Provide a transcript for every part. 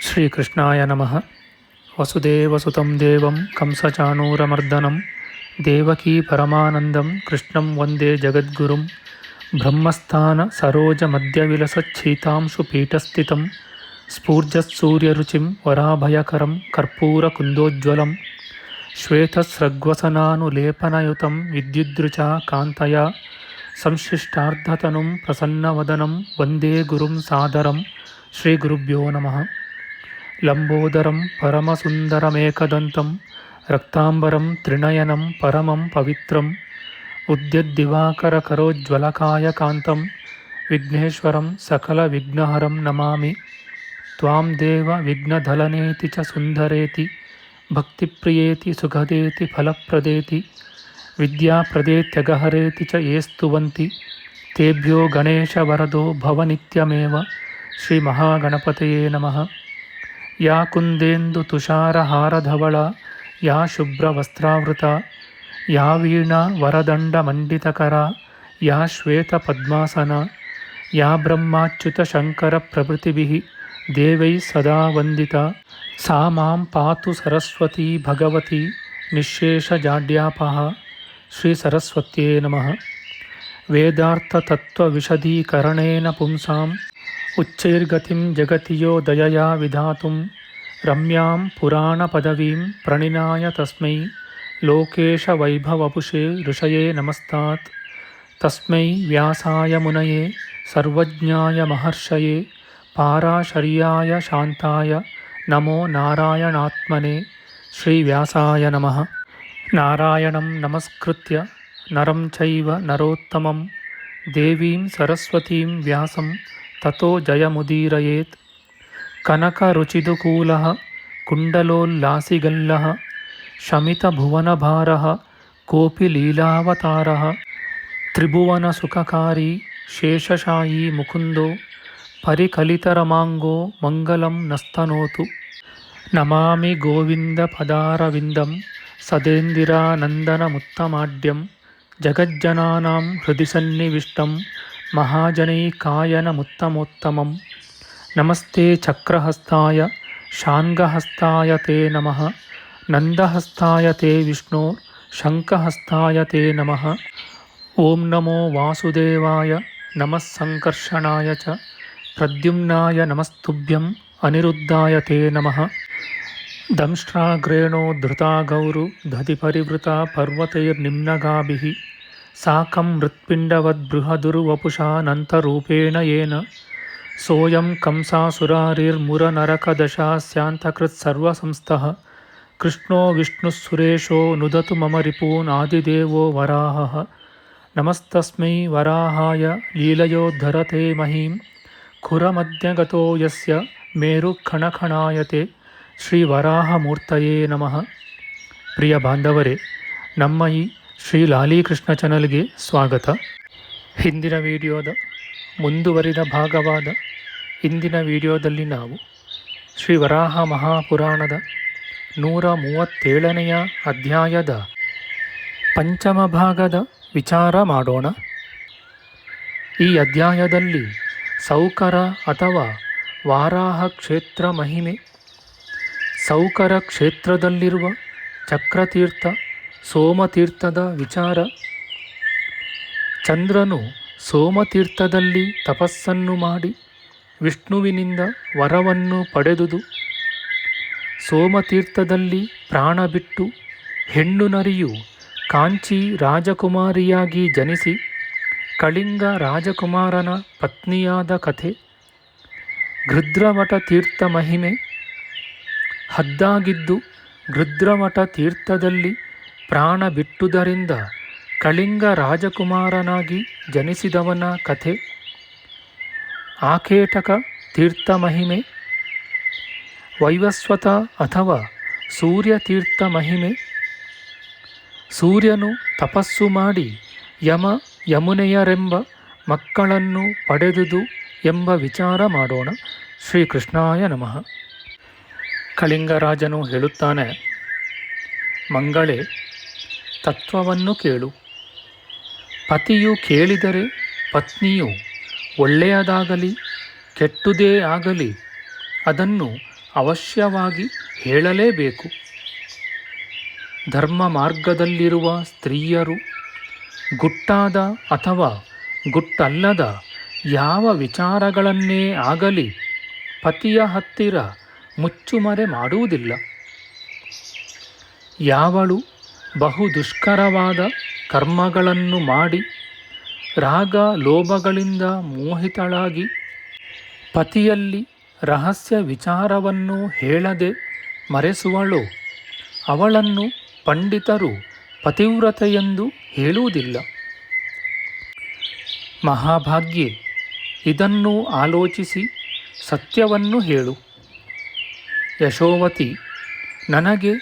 ಶ್ರೀಕೃಷ್ಣಾಯ ನಮಃ. ವಸುದೇವಸುತಂ ದೇವಂ ಕಂಸಚಾಣೂರಮರ್ದನಂ ದೇವಕೀ ಪರಮಾನಂದಂ ಕೃಷ್ಣಂ ವಂದೇ ಜಗದ್ಗುರುಂ. ಬ್ರಹ್ಮಸ್ಥಾನ ಸರೋಜ ಮಧ್ಯವಿಲಸಚ್ಛೀತಾಂಶು ಪೀಠಸ್ಥಿತಂ ಸ್ಫೂರ್ಜತ್ಸೂರ್ಯರುಚಿಂ ವರಾಭಯಕರಂ ಕರ್ಪೂರಕುಂದೋಜ್ವಲಂ ಶ್ವೇತಸ್ರಗ್ವಸನಾನುಲೇಪನಯುತಂ ವಿದ್ಯುದ್ರುಚಾ ಕಾಂತಯಾ ಸಂಶ್ಲಿಷ್ಟಾರ್ಧತನುಂ ಪ್ರಸನ್ನವದನಂ ವಂದೇ ಗುರುಂ ಸಾದರಂ. ಶ್ರೀಗುರುಭ್ಯೋ ನಮಃ. ಲಂಬೋದರಂ ಪರಮಸುಂದರಮೇಕದಂತಂ ರಕ್ತಾಂಬರಂ ತ್ರಿನಯನಂ ಪರಮಂ ಪವಿತ್ರಂ ಉದ್ಯದ್ದಿವಾಕರಕರೋಜ್ವಲಕಾಯಕಾಂತಂ ವಿಘ್ನೇಶ್ವರಂ ಸಕಲವಿಘ್ನಹರಂ ನಮಾಮಿ. ತ್ವಾಂ ದೇವ ವಿಘ್ನಧಲನೇತಿ ಚ ಸುಂದರೇತಿ ಭಕ್ತಿಪ್ರಿಯೇತಿ ಸುಖದೇತಿ ಫಲಪ್ರದೇತಿ ವಿದ್ಯಾಪ್ರದೇತ್ಯಗಹರೇತಿ ಚ ಯೇ ಸ್ತುವಂತಿ ತೇಭ್ಯೋ ಗಣೇಶವರದೋ ಭವನಿತ್ಯಮೇವ. ಶ್ರೀಮಹಾಗಣಪತಯೇ ನಮಃ. ಯಾ ಕುಂದೇಂದು ತುಷಾರಹಾರಧವಳ ಯಾ ಶುಭ್ರವಸ್ತ್ರಾವೃತ ಯಾ ವೀಣಾ ವರದಂಡಮಂಡಿತಕರ ಯಾ ಶ್ವೇತಪದ್ಮಾಸನ ಯಾ ಬ್ರಹ್ಮಾಚ್ಯುತಶಂಕರಪ್ರಭೃತಿಭಿಃ ದೇವೈಃ ಸದಾ ವಂದಿತಾ ಸಾ ಮಾಂ ಪಾತು ಸರಸ್ವತೀ ಭಗವತಿ ನಿಶ್ಶೇಷಜಾಡ್ಯಾಪಃ. ಶ್ರೀ ಸರಸ್ವತ್ಯೇ ನಮಃ. ವೇದಾರ್ಥತತ್ವವಿಶದೀಕರಣೇನ ಪುಂಸಾಂ ಉಚ್ಚೈರ್ಗತಿಂ ಜಗತಿ ಯೋ ದಯಯಾ ವಿಧಾತುಂ ರಮ್ಯಾಂ ಪುರಾಣಪದವೀಂ ಪ್ರಣಿನಾಯ ತಸ್ಮೈ ಲೋಕೇಶವೈಭವಪುಷೇ ಋಷಯೇ ನಮಸ್ತಾತ್. ತಸ್ಮೈ ವ್ಯಾಸಾಯ ಮುನಯೇ ಸರ್ವಜ್ಞಾಯ ಮಹರ್ಷಯೇ ಪಾರಾಶರ್ಯಾಯ ಶಾಂತಾಯ ನಮೋ ನಾರಾಯಣಾತ್ಮನೇ. ಶ್ರೀವ್ಯಾಸಾಯ ನಮಃ. ನಾರಾಯಣಂ ನಮಸ್ಕೃತ್ಯ ನರಂ ಚೈವ ನರೋತ್ತಮಂ ದೇವೀಂ ಸರಸ್ವತೀಂ ವ್ಯಾಸಂ ತತೋ ಜಯಮುದೀರಯೇತ್. ಕನಕರುಚಿದುಕೂಲಃ ಕುಂಡಲೋಲ್ಲಾಸಿಗಲ್ಲಃ ಶಮಿತಭುವನಭಾರಃ ಕೋಪಿ ಲೀಲಾವತಾರಃ ತ್ರಿಭುವನಸುಖಕಾರಿ ಶೇಷಶಾಯೀ ಮುಕುಂದೋ ಪರಿಕಲಿತರಮಾಂಗೋ ಮಂಗಲಂ ನಸ್ತನೋತು. ನಮಾಮಿ ಗೋವಿಂದಪದಾರವಿಂದಂ ಸದೇಂದಿರಾನಂದನಮುತ್ತಮಾಡ್ಯಂ ಜಗಜ್ಜನಾನಾಂ ಹೃದಿ ಸನ್ನಿವಿಷ್ಟಂ ಮಹಾಜನೈಕಾಯನಮುತ್ತಮೋತ್ತಮಂ. ನಮಸ್ತೆ ಚಕ್ರಹಸ್ತಾಯ ಶಾಂಗಹಸ್ತಾಯ ತೇ ನಮಃ. ನಂದಹಸ್ತಾಯ ತೇ ವಿಷ್ಣೋ ಶಂಖಹಸ್ತಾಯ ತೇ ನಮಃ. ಓಂ ನಮೋ ವಾಸುದೇವಾಯ ನಮಃ ಸಂಕರ್ಷಣಾಯ ಚ ಪ್ರದ್ಯುಮ್ನಾಯ ನಮಸ್ತುಭ್ಯಂ ಅನಿರುದ್ಧಾಯ ತೇ ನಮಃ. ದಂಷ್ಟ್ರಾಗ್ರೇಣೋ ಧೃತಾ ಗೌರು ದಧಿಪರಿವೃತಾ ಪರ್ವತೈರ್ನಿಮ್ನಗಾಭಿಃ ಸಾಕಂ ಮೃತ್ಪಿಂಡವದ್ಬೃಹದುರ್ವಪುಷಾನಂತರೂಪೇಣ ಯೇನ ಸೋಯಂ ಕಂಸಾಸುರಾರಿರ್ಮುರನರಕದಶಾಸ್ಯಾಂತಕೃತ್ಸರ್ವಸಂಸ್ಥಃ ಕೃಷ್ಣೋ ವಿಷ್ಣುಃಸುರೇಶೋ ನುದತು ಮಮ ರಿಪೂನ್ ಆದಿದೇವೋ ವರಾಹಃ. ನಮಸ್ತಸ್ಮೈ ವರಾಹಾಯ ಲೀಲಯೋದ್ಧರತೆ ಮಹೀಂ ಖುರಮಧ್ಯಗತೋ ಯಸ್ಯ ಮೇರುಖಣಖಣಾಯತೆ. ಶ್ರೀ ವರಾಹಮೂರ್ತಯೇ ನಮಃ. ಪ್ರಿಯ ಬಾಂಧವರೇ, ನಮ್ಮ ಈ ಶ್ರೀ ಲಾಲೀಕೃಷ್ಣ ಚಾನಲ್ಗೆ ಸ್ವಾಗತ. ಹಿಂದಿನ ವಿಡಿಯೋದ ಮುಂದುವರಿದ ಭಾಗವಾದ ಇಂದಿನ ವಿಡಿಯೋದಲ್ಲಿ ನಾವು ಶ್ರೀ ವರಾಹ ಮಹಾಪುರಾಣದ 137ನೆಯ ಅಧ್ಯಾಯದ ಪಂಚಮ ಭಾಗದ ವಿಚಾರ ಮಾಡೋಣ. ಈ ಅಧ್ಯಾಯದಲ್ಲಿ ಸೌಕರ ಅಥವಾ ವಾರಾಹ ಕ್ಷೇತ್ರ ಮಹಿಮೆ, ಸೌಕರ ಕ್ಷೇತ್ರದಲ್ಲಿರುವ ಚಕ್ರತೀರ್ಥ ಸೋಮತೀರ್ಥದ ವಿಚಾರ, ಚಂದ್ರನು ಸೋಮತೀರ್ಥದಲ್ಲಿ ತಪಸ್ಸನ್ನು ಮಾಡಿ ವಿಷ್ಣುವಿನಿಂದ ವರವನ್ನು ಪಡೆದುದು, ಸೋಮತೀರ್ಥದಲ್ಲಿ ಪ್ರಾಣ ಬಿಟ್ಟು ಹೆಣ್ಣು ನರಿಯು ಕಾಂಚಿ ರಾಜಕುಮಾರಿಯಾಗಿ ಜನಿಸಿ ಕಳಿಂಗ ರಾಜಕುಮಾರನ ಪತ್ನಿಯಾದ ಕಥೆ, ಗೃಧ್ರಮಠ ತೀರ್ಥ ಮಹಿಮೆ, ಹದ್ದಾಗಿದ್ದು ಗೃಧ್ರಮಠ ತೀರ್ಥದಲ್ಲಿ ಪ್ರಾಣ ಬಿಟ್ಟುದರಿಂದ ಕಳಿಂಗ ರಾಜಕುಮಾರನಾಗಿ ಜನಿಸಿದವನ ಕಥೆ, ಆಕೇಟಕ ತೀರ್ಥ ಮಹಿಮೆ, ವೈವಸ್ವತ ಅಥವಾ ಸೂರ್ಯತೀರ್ಥ ಮಹಿಮೆ, ಸೂರ್ಯನು ತಪಸ್ಸು ಮಾಡಿ ಯಮ ಯಮುನೆಯರೆಂಬ ಮಕ್ಕಳನ್ನು ಪಡೆದುದು ಎಂಬ ವಿಚಾರ ಮಾಡೋಣ. ಶ್ರೀಕೃಷ್ಣಾಯ ನಮಃ. ಕಳಿಂಗರಾಜನು ಹೇಳುತ್ತಾನೆ, ಮಂಗಳೇ, ತತ್ವವನ್ನು ಕೇಳು. ಪತಿಯು ಕೇಳಿದರೆ ಪತ್ನಿಯು ಒಳ್ಳೆಯದಾಗಲಿ ಕೆಟ್ಟುದೇ ಆಗಲಿ ಅದನ್ನು ಅವಶ್ಯವಾಗಿ ಹೇಳಲೇಬೇಕು. ಧರ್ಮ ಮಾರ್ಗದಲ್ಲಿರುವ ಸ್ತ್ರೀಯರು ಗುಟ್ಟಾದ ಅಥವಾ ಗುಟ್ಟಲ್ಲದ ಯಾವ ವಿಚಾರಗಳನ್ನೇ ಆಗಲಿ ಪತಿಯ ಹತ್ತಿರ ಮುಚ್ಚುಮರೆ ಮಾಡುವುದಿಲ್ಲ. ಯಾವಳು ಬಹು ದುಷ್ಕರವಾದ ಕರ್ಮಗಳನ್ನು ಮಾಡಿ ರಾಗ ಲೋಭಗಳಿಂದ ಮೋಹಿತಳಾಗಿ ಪತಿಯಲ್ಲಿ ರಹಸ್ಯ ವಿಚಾರವನ್ನು ಹೇಳದೆ ಮರೆಸುವಳೋ ಅವಳನ್ನು ಪಂಡಿತರು ಪತಿವ್ರತೆಯೆಂದು ಹೇಳುವುದಿಲ್ಲ. ಮಹಾಭಾಗ್ಯೆ, ಇದನ್ನು ಆಲೋಚಿಸಿ ಸತ್ಯವನ್ನು ಹೇಳು. ಯಶೋವತಿ, ನನಗೆ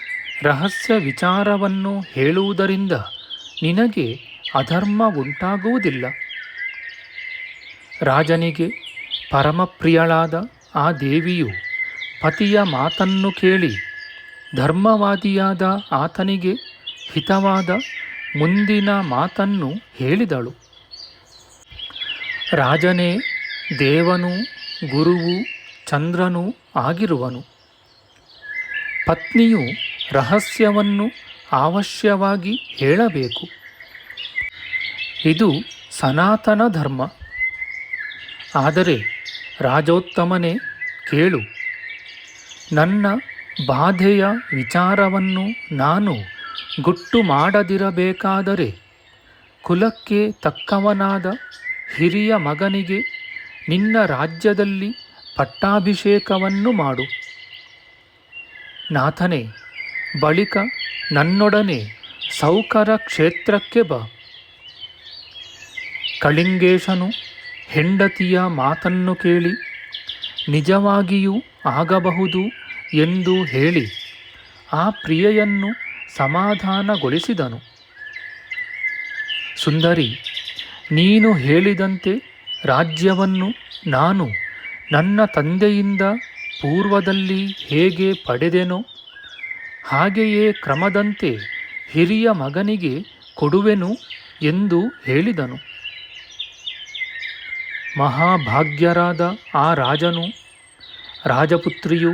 ರಹಸ್ಯ ವಿಚಾರವನ್ನು ಹೇಳುವುದರಿಂದ ನಿನಗೆ ಅಧರ್ಮ ಉಂಟಾಗುವುದಿಲ್ಲ. ರಾಜನಿಗೆ ಪರಮಪ್ರಿಯಳಾದ ಆ ದೇವಿಯು ಪತಿಯ ಮಾತನ್ನು ಕೇಳಿ ಧರ್ಮವಾದಿಯಾದ ಆತನಿಗೆ ಹಿತವಾದ ಮುಂದಿನ ಮಾತನ್ನು ಹೇಳಿದಳು. ರಾಜನೇ ದೇವನೂ ಗುರುವೂ ಚಂದ್ರನೂ ಆಗಿರುವನು. ಪತ್ನಿಯು ರಹಸ್ಯವನ್ನು ಅವಶ್ಯವಾಗಿ ಹೇಳಬೇಕು. ಇದು ಸನಾತನ ಧರ್ಮ. ಆದರೆ ರಾಜೋತ್ತಮನೇ, ಕೇಳು. ನನ್ನ ಬಾಧೆಯ ವಿಚಾರವನ್ನು ನಾನು ಗುಟ್ಟು ಮಾಡದಿರಬೇಕಾದರೆ ಕುಲಕ್ಕೆ ತಕ್ಕವನಾದ ಹಿರಿಯ ಮಗನಿಗೆ ನಿನ್ನ ರಾಜ್ಯದಲ್ಲಿ ಪಟ್ಟಾಭಿಷೇಕವನ್ನು ಮಾಡು. ನಾಥನೇ, ಬಳಿಕ ನನ್ನೊಡನೆ ಸೌಕರ ಕ್ಷೇತ್ರಕ್ಕೆ ಬಾ. ಕಳಿಂಗೇಶನು ಹೆಂಡತಿಯ ಮಾತನ್ನು ಕೇಳಿ ನಿಜವಾಗಿಯೂ ಆಗಬಹುದು ಎಂದು ಹೇಳಿ ಆ ಪ್ರಿಯೆಯನ್ನು ಸಮಾಧಾನಗೊಳಿಸಿದನು. ಸುಂದರಿ, ನೀನು ಹೇಳಿದಂತೆ ರಾಜ್ಯವನ್ನು ನಾನು ನನ್ನ ತಂದೆಯಿಂದ ಪೂರ್ವದಲ್ಲಿ ಹೇಗೆ ಪಡೆದೆನೋ ಹಾಗೆಯೇ ಕ್ರಮದಂತೆ ಹಿರಿಯ ಮಗನಿಗೆ ಕೊಡುವೆನು ಎಂದು ಹೇಳಿದನು. ಮಹಾಭಾಗ್ಯರಾದ ಆ ರಾಜನು ರಾಜಪುತ್ರಿಯು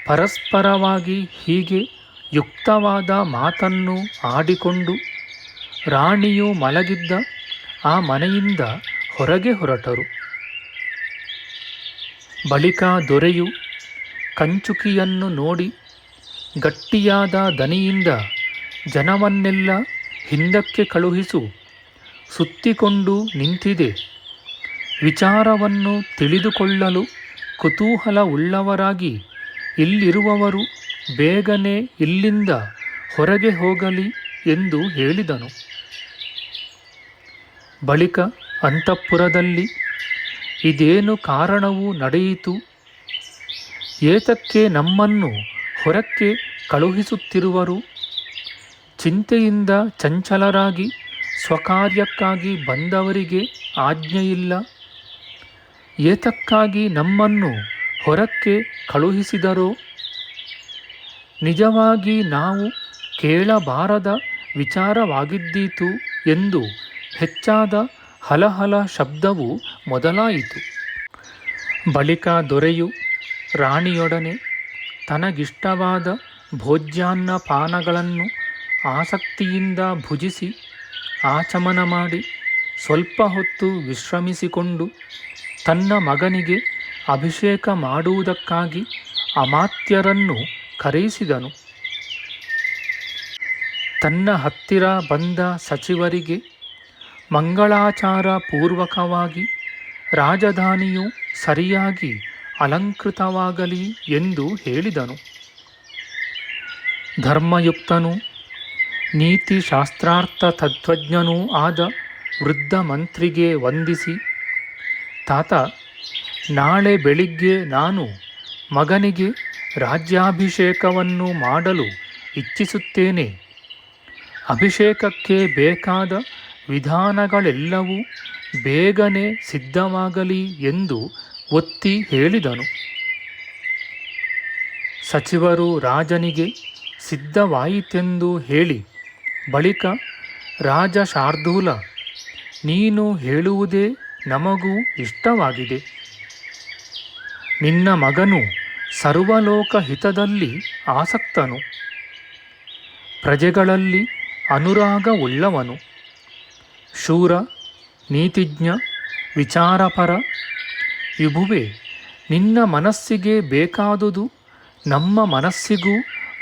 ಪರಸ್ಪರವಾಗಿ ಹೀಗೆ ಯುಕ್ತವಾದ ಮಾತನ್ನು ಆಡಿಕೊಂಡು ರಾಣಿಯು ಮಲಗಿದ್ದ ಆ ಮನೆಯಿಂದ ಹೊರಗೆ ಹೊರಟರು. ಬಳಿಕ ದೊರೆಯು ಕಂಚುಕಿಯನ್ನು ನೋಡಿ ಗಟ್ಟಿಯಾದ ದನಿಯಿಂದ ಜನವನ್ನೆಲ್ಲ ಹಿಂದಕ್ಕೆ ಕಳುಹಿಸು, ಸುತ್ತಿಕೊಂಡು ನಿಂತಿದೆ. ವಿಚಾರವನ್ನು ತಿಳಿದುಕೊಳ್ಳಲು ಕುತೂಹಲವುಳ್ಳವರಾಗಿ ಇಲ್ಲಿರುವವರು ಬೇಗನೆ ಇಲ್ಲಿಂದ ಹೊರಗೆ ಹೋಗಲಿ ಎಂದು ಹೇಳಿದನು. ಬಳಿಕ ಅಂತಃಪುರದಲ್ಲಿ ಇದೇನು ಕಾರಣವು ನಡೆಯಿತು, ಏತಕ್ಕೆ ನಮ್ಮನ್ನು ಹೊರಕ್ಕೆ ಕಳುಹಿಸುತ್ತಿರುವರು, ಚಿಂತೆಯಿಂದ ಚಂಚಲರಾಗಿ ಸ್ವಕಾರ್ಯಕ್ಕಾಗಿ ಬಂದವರಿಗೆ ಆಜ್ಞೆಯಿಲ್ಲ, ಏತಕ್ಕಾಗಿ ನಮ್ಮನ್ನು ಹೊರಕ್ಕೆ ಕಳುಹಿಸಿದರೋ, ನಿಜವಾಗಿ ನಾವು ಕೇಳಬಾರದ ವಿಚಾರವಾಗಿದ್ದೀತು ಎಂದು ಹೆಚ್ಚಾದ ಹಲಹಲ ಶಬ್ದವು ಮೊದಲಾಯಿತು. ಬಳಿಕ ದೊರೆಯು ರಾಣಿಯೊಡನೆ ತನಗಿಷ್ಟವಾದ ಭೋಜ್ಯಾನ್ನ ಪಾನಗಳನ್ನು ಆಸಕ್ತಿಯಿಂದ ಭುಜಿಸಿ ಆಚಮನ ಮಾಡಿ ಸ್ವಲ್ಪ ಹೊತ್ತು ವಿಶ್ರಮಿಸಿಕೊಂಡು ತನ್ನ ಮಗನಿಗೆ ಅಭಿಷೇಕ ಮಾಡುವುದಕ್ಕಾಗಿ ಅಮಾತ್ಯರನ್ನು ಕರೆಯಿಸಿದನು. ತನ್ನ ಹತ್ತಿರ ಬಂದ ಸಚಿವರಿಗೆ ಮಂಗಳಾಚಾರ ಪೂರ್ವಕವಾಗಿ ರಾಜಧಾನಿಯು ಸರಿಯಾಗಿ ಅಲಂಕೃತವಾಗಲಿ ಎಂದು ಹೇಳಿದನು. ಧರ್ಮಯುಕ್ತನೂ ನೀತಿಶಾಸ್ತ್ರಾರ್ಥ ತತ್ವಜ್ಞನೂ ಆದ ವೃದ್ಧ ಮಂತ್ರಿಗೆ ವಂದಿಸಿ, ತಾತ, ನಾಳೆ ಬೆಳಿಗ್ಗೆ ನಾನು ಮಗನಿಗೆ ರಾಜ್ಯಾಭಿಷೇಕವನ್ನು ಮಾಡಲು ಇಚ್ಛಿಸುತ್ತೇನೆ. ಅಭಿಷೇಕಕ್ಕೆ ಬೇಕಾದ ವಿಧಾನಗಳೆಲ್ಲವೂ ಬೇಗನೆ ಸಿದ್ಧವಾಗಲಿ ಎಂದು ಒತ್ತಿ ಹೇಳಿದನು. ಸಚಿವರು ರಾಜನಿಗೆ ಸಿದ್ಧವಾಯಿತೆಂದು ಹೇಳಿ ಬಳಿಕ ರಾಜ ಶಾರ್ದೂಲ, ನೀನು ಹೇಳುವುದೇ ನಮಗೂ ಇಷ್ಟವಾಗಿದೆ. ನಿನ್ನ ಮಗನು ಸರ್ವಲೋಕ ಹಿತದಲ್ಲಿ ಆಸಕ್ತನು, ಪ್ರಜೆಗಳಲ್ಲಿ ಅನುರಾಗವುಳ್ಳವನು, ಶೂರ, ನೀತಿಜ್ಞ, ವಿಚಾರಪರ. ವಿಭುವೆ, ನಿನ್ನ ಮನಸ್ಸಿಗೆ ಬೇಕಾದುದು ನಮ್ಮ ಮನಸ್ಸಿಗೂ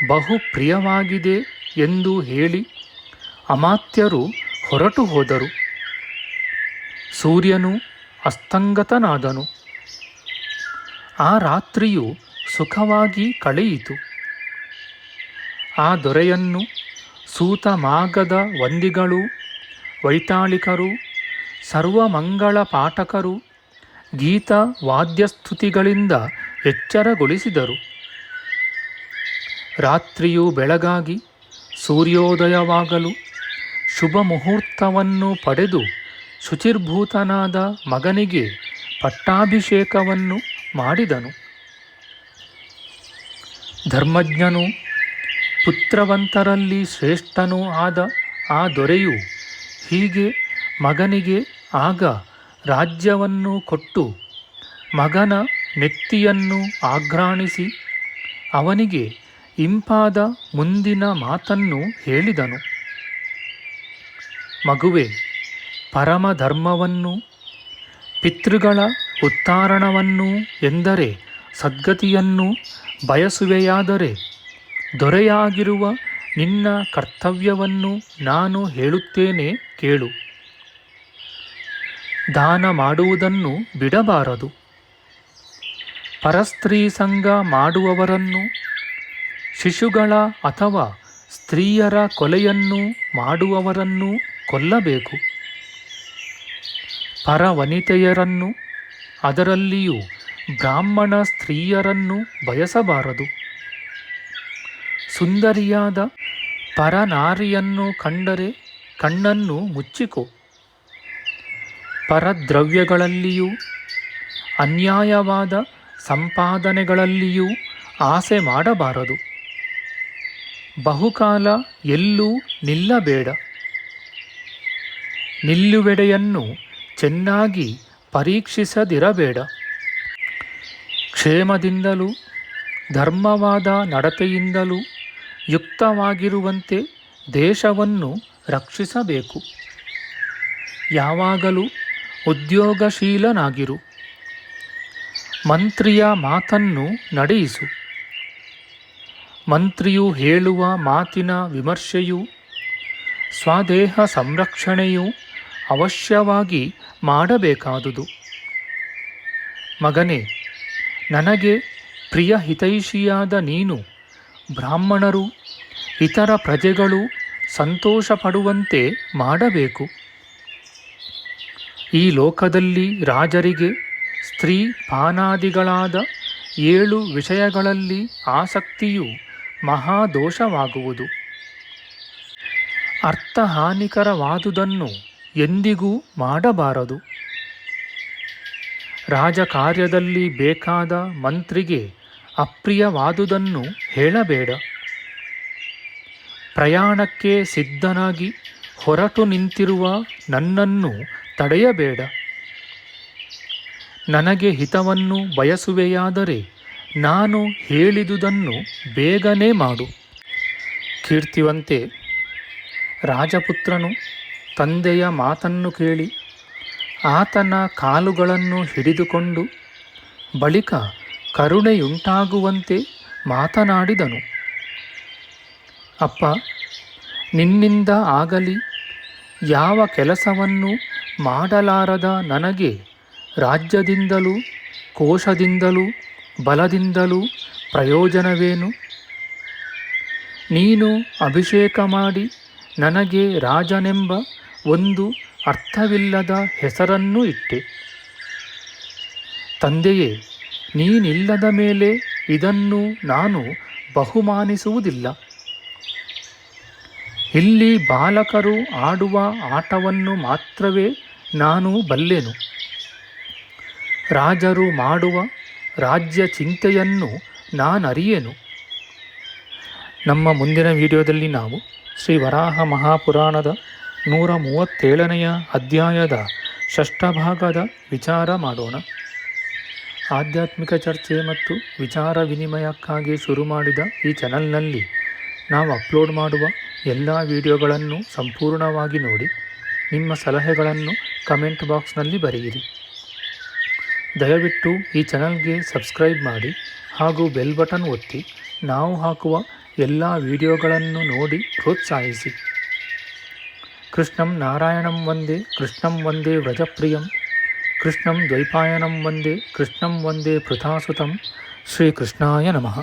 ಬಹು ಪ್ರಿಯವಾಗಿದೆ ಎಂದು ಹೇಳಿ ಅಮಾತ್ಯರು ಹೊರಟು ಹೋದರು. ಸೂರ್ಯನು ಅಸ್ತಂಗತನಾದನು. ಆ ರಾತ್ರಿಯು ಸುಖವಾಗಿ ಕಳೆಯಿತು. ಆ ದೊರೆಯನ್ನು ಸೂತಮಾಗದ ವಂದಿಗಳು, ವೈತಾಳಿಕರು, ಸರ್ವಮಂಗಳ ಪಾಠಕರು ಗೀತ ವಾದ್ಯಸ್ತುತಿಗಳಿಂದ ಎಚ್ಚರಗೊಳಿಸಿದರು. ರಾತ್ರಿಯು ಬೆಳಗಾಗಿ ಸೂರ್ಯೋದಯವಾಗಲು ಶುಭ ಮುಹೂರ್ತವನ್ನು ಪಡೆದು ಶುಚಿರ್ಭೂತನಾದ ಮಗನಿಗೆ ಪಟ್ಟಾಭಿಷೇಕವನ್ನು ಮಾಡಿದನು. ಧರ್ಮಜ್ಞನು, ಪುತ್ರವಂತರಲ್ಲಿ ಶ್ರೇಷ್ಠನೂ ಆದ ಆ ದೊರೆಯು ಹೀಗೆ ಮಗನಿಗೆ ಆಗ ರಾಜ್ಯವನ್ನು ಕೊಟ್ಟು ಮಗನ ನೆತ್ತಿಯನ್ನು ಆಘ್ರಾಣಿಸಿ ಅವನಿಗೆ ಇಂಪಾದ ಮುಂದಿನ ಮಾತನ್ನು ಹೇಳಿದನು. ಮಗುವೆ, ಪರಮಧರ್ಮವನ್ನು, ಪಿತೃಗಳ ಉತ್ತಾರಣವನ್ನು ಎಂದರೆ ಸದ್ಗತಿಯನ್ನು ಬಯಸುವೆಯಾದರೆ ದೊರೆಯಾಗಿರುವ ನಿನ್ನ ಕರ್ತವ್ಯವನ್ನು ನಾನು ಹೇಳುತ್ತೇನೆ ಕೇಳು. ದಾನ ಮಾಡುವುದನ್ನು ಬಿಡಬಾರದು. ಪರಸ್ತ್ರೀ ಸಂಗ ಮಾಡುವವರನ್ನು, ಶಿಶುಗಳ ಅಥವಾ ಸ್ತ್ರೀಯರ ಕೊಲೆಯನ್ನು ಮಾಡುವವರನ್ನು ಕೊಲ್ಲಬೇಕು. ಪರವನಿತೆಯರನ್ನು, ಅದರಲ್ಲಿಯೂ ಬ್ರಾಹ್ಮಣ ಸ್ತ್ರೀಯರನ್ನು ಬಯಸಬಾರದು. ಸುಂದರಿಯಾದ ಪರನಾರಿಯನ್ನು ಕಂಡರೆ ಕಣ್ಣನ್ನು ಮುಚ್ಚಿಕೋ. ಪರದ್ರವ್ಯಗಳಲ್ಲಿಯೂ ಅನ್ಯಾಯವಾದ ಸಂಪಾದನೆಗಳಲ್ಲಿಯೂ ಆಸೆ ಮಾಡಬಾರದು. ಬಹುಕಾಲ ಎಲ್ಲೂ ನಿಲ್ಲಬೇಡ. ನಿಲ್ಲುವೆಡೆಯನ್ನು ಚೆನ್ನಾಗಿ ಪರೀಕ್ಷಿಸದಿರಬೇಡ. ಕ್ಷೇಮದಿಂದಲೂ ಧರ್ಮವಾದ ನಡತೆಯಿಂದಲೂ ಯುಕ್ತವಾಗಿರುವಂತೆ ದೇಶವನ್ನು ರಕ್ಷಿಸಬೇಕು. ಯಾವಾಗಲೂ ಉದ್ಯೋಗಶೀಲನಾಗಿರು. ಮಂತ್ರಿಯ ಮಾತನ್ನು ನಡೆಯಿಸು. ಮಂತ್ರಿಯು ಹೇಳುವ ಮಾತಿನ ವಿಮರ್ಶೆಯು, ಸ್ವದೇಹ ಸಂರಕ್ಷಣೆಯು ಅವಶ್ಯವಾಗಿ ಮಾಡಬೇಕಾದುದು. ಮಗನೇ, ನನಗೆ ಪ್ರಿಯ ಹಿತೈಷಿಯಾದ ನೀನು ಬ್ರಾಹ್ಮಣರು ಇತರ ಪ್ರಜೆಗಳು ಸಂತೋಷಪಡುವಂತೆ ಮಾಡಬೇಕು. ಈ ಲೋಕದಲ್ಲಿ ರಾಜರಿಗೆ ಸ್ತ್ರೀ ಪಾನಾದಿಗಳಾದ 7 ವಿಷಯಗಳಲ್ಲಿ ಆಸಕ್ತಿಯು ಮಹಾದೋಷವಾಗುವುದು. ಅರ್ಥಹಾನಿಕರವಾದುದನ್ನು ಎಂದಿಗೂ ಮಾಡಬಾರದು. ರಾಜಕಾರ್ಯದಲ್ಲಿ ಬೇಕಾದ ಮಂತ್ರಿಗೆ ಅಪ್ರಿಯವಾದುದನ್ನು ಹೇಳಬೇಡ. ಪ್ರಯಾಣಕ್ಕೆ ಸಿದ್ಧನಾಗಿ ಹೊರಟು ನಿಂತಿರುವ ನನ್ನನ್ನು ತಡೆಯಬೇಡ. ನನಗೆ ಹಿತವನ್ನು ಬಯಸುವೆಯಾದರೆ ನಾನು ಹೇಳಿದುದನ್ನು ಬೇಗನೆ ಮಾಡು. ಕೀರ್ತಿವಂತೆ, ರಾಜಪುತ್ರನು ತಂದೆಯ ಮಾತನ್ನು ಕೇಳಿ ಆತನ ಕಾಲುಗಳನ್ನು ಹಿಡಿದುಕೊಂಡು ಬಳಿಕ ಕರುಣೆಯುಂಟಾಗುವಂತೆ ಮಾತನಾಡಿದನು. ಅಪ್ಪ, ನಿನ್ನಿಂದ ಆಗಲಿ ಯಾವ ಕೆಲಸವನ್ನು ಮಾಡಲಾರದ ನನಗೆ ರಾಜ್ಯದಿಂದಲೂ ಕೋಶದಿಂದಲೂ ಬಲದಿಂದಲೂ ಪ್ರಯೋಜನವೇನು? ನೀನು ಅಭಿಷೇಕ ಮಾಡಿ ನನಗೆ ರಾಜನೆಂಬ ಒಂದು ಅರ್ಥವಿಲ್ಲದ ಹೆಸರನ್ನು ಇಟ್ಟೆ. ತಂದೆಯೇ, ನೀನಿಲ್ಲದ ಮೇಲೆ ಇದನ್ನು ನಾನು ಬಹುಮಾನಿಸುವುದಿಲ್ಲ. ಇಲ್ಲಿ ಬಾಲಕರು ಆಡುವ ಆಟವನ್ನು ಮಾತ್ರವೇ ನಾನು ಬಲ್ಲೆನು. ರಾಜರು ಮಾಡುವ ರಾಜ್ಯ ಚಿಂತೆಯನ್ನು ನಾನರಿಯೆನು. ನಮ್ಮ ಮುಂದಿನ ವಿಡಿಯೋದಲ್ಲಿ ನಾವು ಶ್ರೀ ವರಾಹ ಮಹಾಪುರಾಣದ 137ನೆಯ ಅಧ್ಯಾಯದ ಷಷ್ಠ ಭಾಗದ ವಿಚಾರ ಮಾಡೋಣ. ಆಧ್ಯಾತ್ಮಿಕ ಚರ್ಚೆ ಮತ್ತು ವಿಚಾರ ವಿನಿಮಯಕ್ಕಾಗಿ ಶುರು ಮಾಡಿದ ಈ ಚಾನಲ್ನಲ್ಲಿ ನಾವು ಅಪ್ಲೋಡ್ ಮಾಡುವ ಎಲ್ಲ ವಿಡಿಯೋಗಳನ್ನು ಸಂಪೂರ್ಣವಾಗಿ ನೋಡಿ ನಿಮ್ಮ ಸಲಹೆಗಳನ್ನು ಕಮೆಂಟ್ ಬಾಕ್ಸ್ನಲ್ಲಿ ಬರೆಯಿರಿ. ದಯವಿಟ್ಟು ಈ ಚಾನಲ್ಗೆ ಸಬ್ಸ್ಕ್ರೈಬ್ ಮಾಡಿ ಹಾಗೂ ಬೆಲ್ ಬಟನ್ ಒತ್ತಿ ನಾವು ಹಾಕುವ ಎಲ್ಲ ವಿಡಿಯೋಗಳನ್ನು ನೋಡಿ ಪ್ರೋತ್ಸಾಹಿಸಿ. ಕೃಷ್ಣಂ ನಾರಾಯಣಂ ವಂದೇ ಕೃಷ್ಣಂ ವಂದೇ ವ್ರಜಪ್ರಿಯಂ ಕೃಷ್ಣಂ ದ್ವೈಪಾಯನಂ ವಂದೇ ಕೃಷ್ಣಂ ವಂದೇ ಪೃಥಾಸುತಂ. ಶ್ರೀಕೃಷ್ಣಾಯ ನಮಃ.